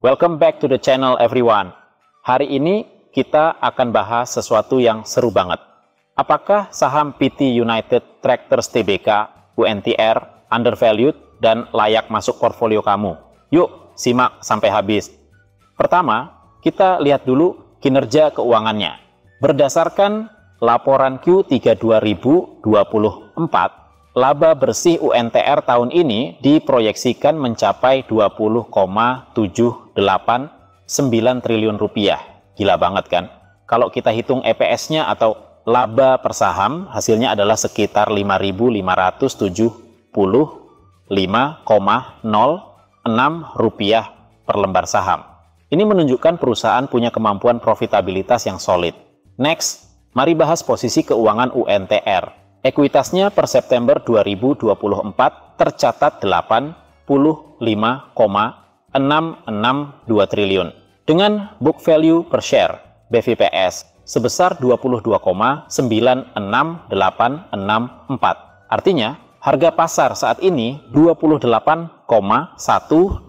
Welcome back to the channel everyone. Hari ini kita akan bahas sesuatu yang seru banget. Apakah saham PT United Tractors Tbk, UNTR, undervalued dan layak masuk portfolio kamu? Yuk, simak sampai habis. Pertama, kita lihat dulu kinerja keuangannya. Berdasarkan laporan Q3 2024, laba bersih UNTR tahun ini diproyeksikan mencapai 20,789 triliun rupiah. Gila banget kan? Kalau kita hitung EPS-nya atau laba per saham, hasilnya adalah sekitar 5.575,06 rupiah per lembar saham. Ini menunjukkan perusahaan punya kemampuan profitabilitas yang solid. Next, mari bahas posisi keuangan UNTR. Ekuitasnya per September 2024 tercatat 85,662 triliun. Dengan book value per share, BVPS, sebesar 22,96864. Artinya, harga pasar saat ini 28,125.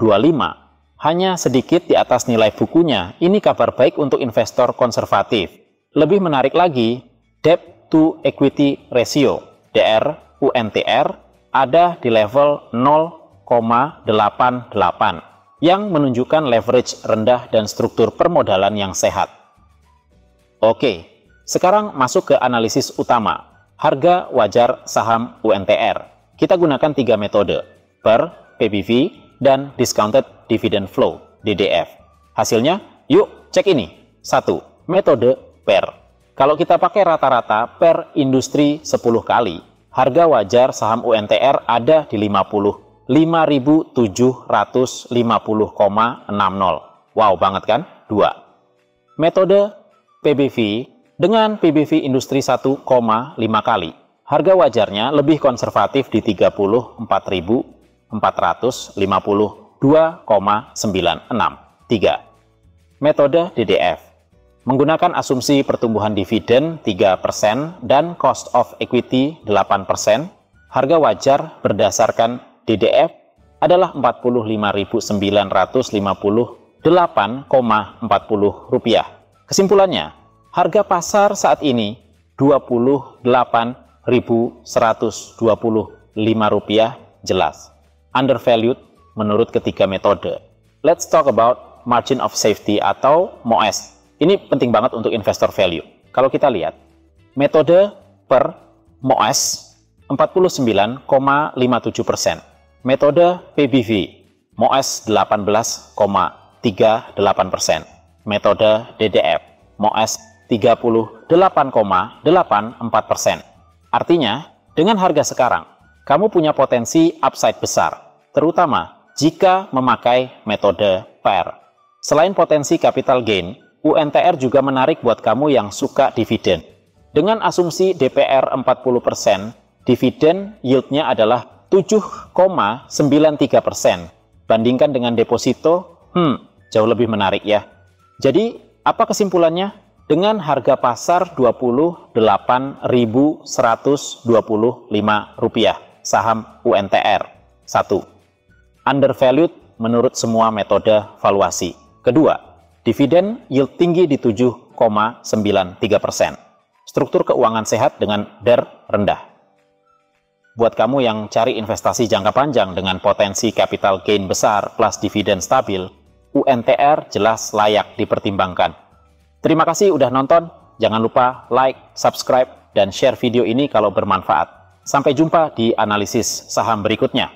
Hanya sedikit di atas nilai bukunya. Ini kabar baik untuk investor konservatif. Lebih menarik lagi, debt to equity ratio (DR) UNTR ada di level 0,88 yang menunjukkan leverage rendah dan struktur permodalan yang sehat. Oke, sekarang masuk ke analisis utama. Harga wajar saham UNTR. Kita gunakan 3 metode, per, PBV, dan discounted dividend flow (DDF). Hasilnya, yuk cek ini. 1. Metode per. Kalau kita pakai rata-rata per industri 10 kali, harga wajar saham UNTR ada di 55.750,60. Wow banget kan? 2. Metode PBV dengan PBV industri 1,5 kali. Harga wajarnya lebih konservatif di 34.452,96. 3. Metode DDF. Menggunakan asumsi pertumbuhan dividen 3% dan cost of equity 8%, harga wajar berdasarkan DDF adalah Rp48.058,40. Kesimpulannya, harga pasar saat ini Rp28.125 jelas. Undervalued menurut ketiga metode. Let's talk about margin of safety atau MOS. Ini penting banget untuk investor value. Kalau kita lihat, metode per MOS 49,57%. Metode PBV, MOS 18,38%. Metode DDF, MOS 38,84%. Artinya, dengan harga sekarang, kamu punya potensi upside besar, terutama jika memakai metode PER. Selain potensi capital gain, UNTR juga menarik buat kamu yang suka dividen. Dengan asumsi DPR 40%, dividen yieldnya adalah 7,93%. Bandingkan dengan deposito, jauh lebih menarik ya. Jadi, apa kesimpulannya? Dengan harga pasar Rp28.125 saham UNTR. 1. Undervalued menurut semua metode valuasi. Kedua, dividen yield tinggi di 7,93%. Struktur keuangan sehat dengan DER rendah. Buat kamu yang cari investasi jangka panjang dengan potensi capital gain besar plus dividen stabil, UNTR jelas layak dipertimbangkan. Terima kasih udah nonton. Jangan lupa like, subscribe, dan share video ini kalau bermanfaat. Sampai jumpa di analisis saham berikutnya.